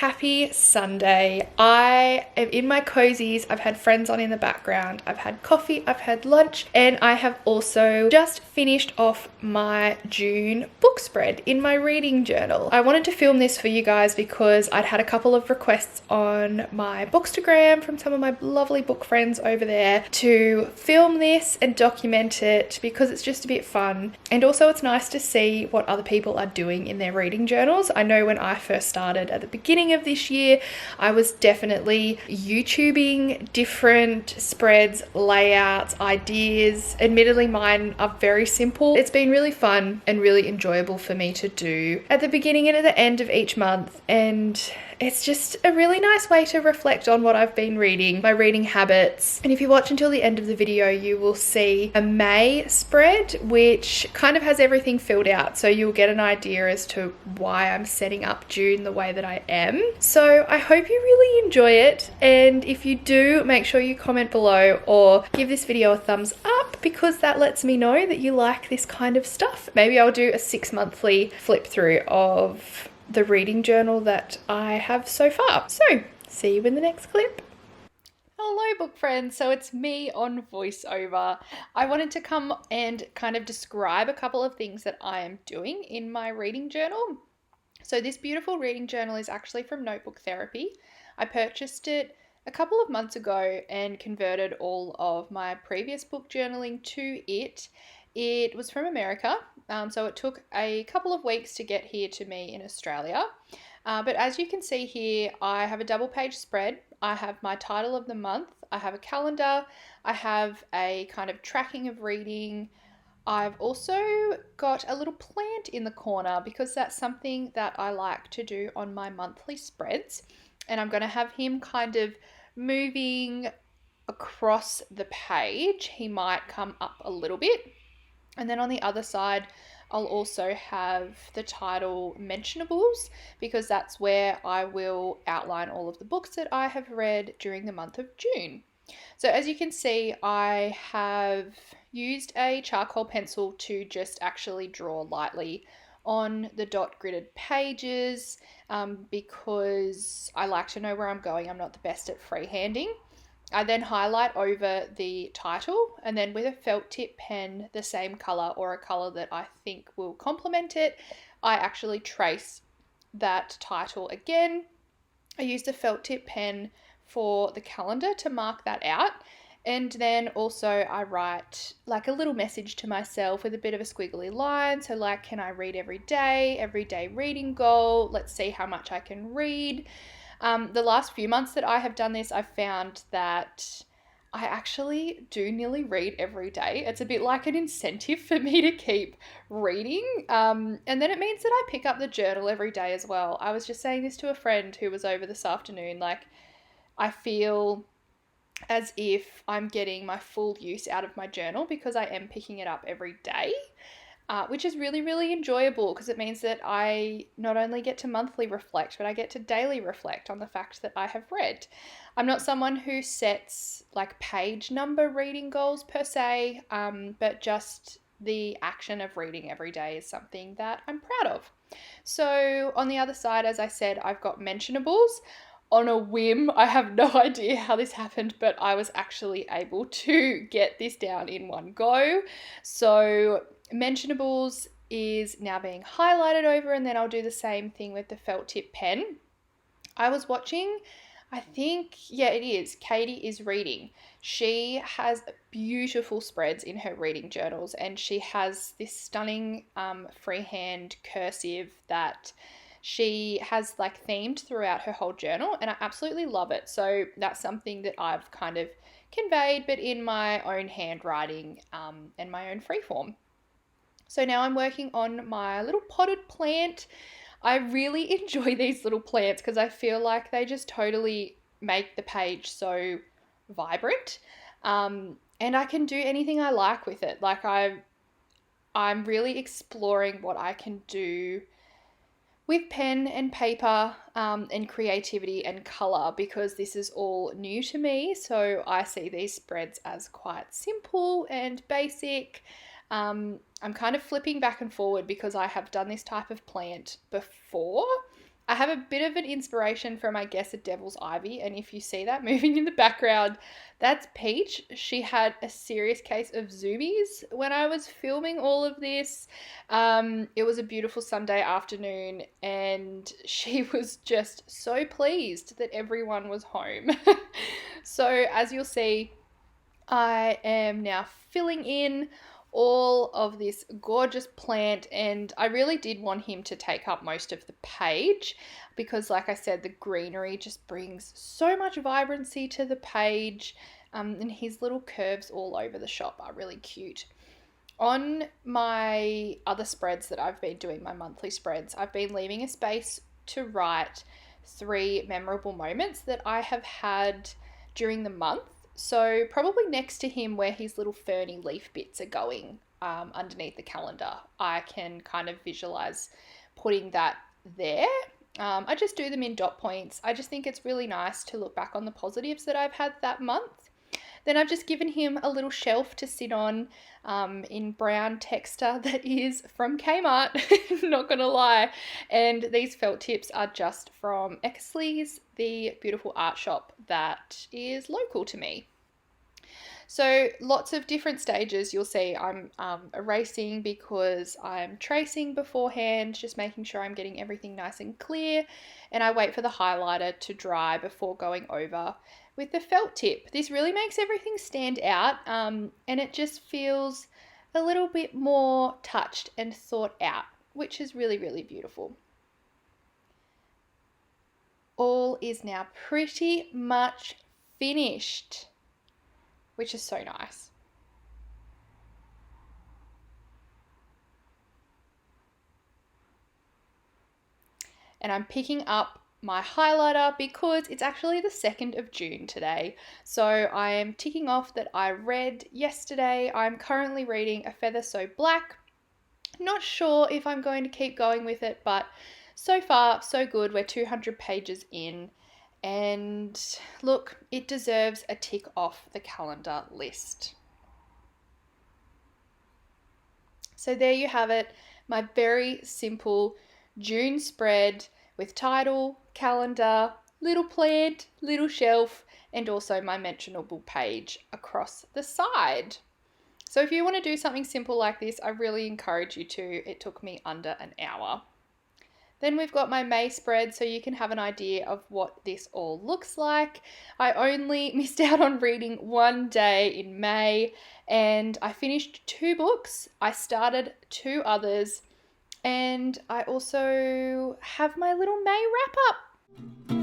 Happy Sunday. I am in my cozies. I've had friends on in the background. I've had coffee, I've had lunch, and I have also just finished off my June book spread in my reading journal. I wanted to film this for you guys because I'd had a couple of requests on my Bookstagram from some of my lovely book friends over there to film this and document it because it's just a bit fun. And also it's nice to see what other people are doing in their reading journals. I know when I first started at the beginning of this year, I was definitely YouTubing different spreads, layouts, ideas. Admittedly, mine are very simple. It's been really fun and really enjoyable for me to do at the beginning and at the end of each month, and it's just a really nice way to reflect on what I've been reading, my reading habits. And if you watch until the end of the video, you will see a May spread, which kind of has everything filled out. So you'll get an idea as to why I'm setting up June the way that I am. So I hope you really enjoy it. And if you do, make sure you comment below or give this video a thumbs up because that lets me know that you like this kind of stuff. Maybe I'll do a 6-monthly flip through of the reading journal that I have so far. So, see you in the next clip. Hello book friends, so it's me on voiceover. I wanted to come and kind of describe a couple of things that I am doing in my reading journal. So this beautiful reading journal is actually from Notebook Therapy. I purchased it a couple of months ago and converted all of my previous book journaling to it. It was from America, so it took a couple of weeks to get here to me in Australia. But as you can see here, I have a double page spread. I have my title of the month. I have a calendar. I have a kind of tracking of reading. I've also got a little plant in the corner because that's something that I like to do on my monthly spreads. And I'm going to have him kind of moving across the page. He might come up a little bit. And then on the other side, I'll also have the title mentionables because that's where I will outline all of the books that I have read during the month of June. So as you can see, I have used a charcoal pencil to just actually draw lightly on the dot gridded pages because I like to know where I'm going. I'm not the best at freehanding. I then highlight over the title and then with a felt tip pen, the same color or a color that I think will complement it, I actually trace that title again. I use the felt tip pen for the calendar to mark that out. And then also I write like a little message to myself with a bit of a squiggly line. So like, can I read every day reading goal, let's see how much I can read. The last few months that I have done this, I've found that I actually do nearly read every day. It's a bit like an incentive for me to keep reading. And then it means that I pick up the journal every day as well. I was just saying this to a friend who was over this afternoon. Like, I feel as if I'm getting my full use out of my journal because I am picking it up every day. Which is really, really enjoyable because it means that I not only get to monthly reflect, but I get to daily reflect on the fact that I have read. I'm not someone who sets like page number reading goals per se, but just the action of reading every day is something that I'm proud of. So on the other side, as I said, I've got mentionables. On a whim, I have no idea how this happened, but I was actually able to get this down in one go. So mentionables is now being highlighted over, and then I'll do the same thing with the felt tip pen. I was watching, I think, yeah, it is, Katie is Reading. She has beautiful spreads in her reading journals, and she has this stunning freehand cursive that she has like themed throughout her whole journal, and I absolutely love it. So that's something that I've kind of conveyed, but in my own handwriting and my own freeform. So now I'm working on my little potted plant. I really enjoy these little plants because I feel like they just totally make the page so vibrant. And I can do anything I like with it. Like I'm really exploring what I can do with pen and paper and creativity and color because this is all new to me. So I see these spreads as quite simple and basic. I'm kind of flipping back and forward because I have done this type of plant before. I have a bit of an inspiration from, I guess, a devil's ivy. And if you see that moving in the background, that's Peach. She had a serious case of zoomies when I was filming all of this. It was a beautiful Sunday afternoon and she was just so pleased that everyone was home. So as you'll see, I am now filling in all of this gorgeous plant, and I really did want him to take up most of the page because, like I said, the greenery just brings so much vibrancy to the page, and his little curves all over the shop are really cute. On my other spreads that I've been doing, my monthly spreads, I've been leaving a space to write 3 memorable moments that I have had during the month. So probably next to him where his little ferny leaf bits are going underneath the calendar, I can kind of visualize putting that there. I just do them in dot points. I just think it's really nice to look back on the positives that I've had that month. Then I've just given him a little shelf to sit on in brown texture that is from Kmart, not gonna lie. And these felt tips are just from Exley's, the beautiful art shop that is local to me. So lots of different stages. You'll see I'm erasing because I'm tracing beforehand, just making sure I'm getting everything nice and clear. And I wait for the highlighter to dry before going over with the felt tip. This really makes everything stand out, and it just feels a little bit more touched and thought out, which is really, really beautiful. All is now pretty much finished, which is so nice. And I'm picking up my highlighter because it's actually the 2nd of June today. So I am ticking off that I read yesterday. I'm currently reading A Feather So Black. Not sure if I'm going to keep going with it, but so far so good. We're 200 pages in. And look, it deserves a tick off the calendar list. So there you have it, my very simple June spread with title, calendar, little plant, little shelf, and also my mentionable page across the side. So if you want to do something simple like this, I really encourage you to. It took me under an hour. Then we've got my May spread, so you can have an idea of what this all looks like. I only missed out on reading 1 day in May, and I finished 2 books. I started 2 others, and I also have my little May wrap up.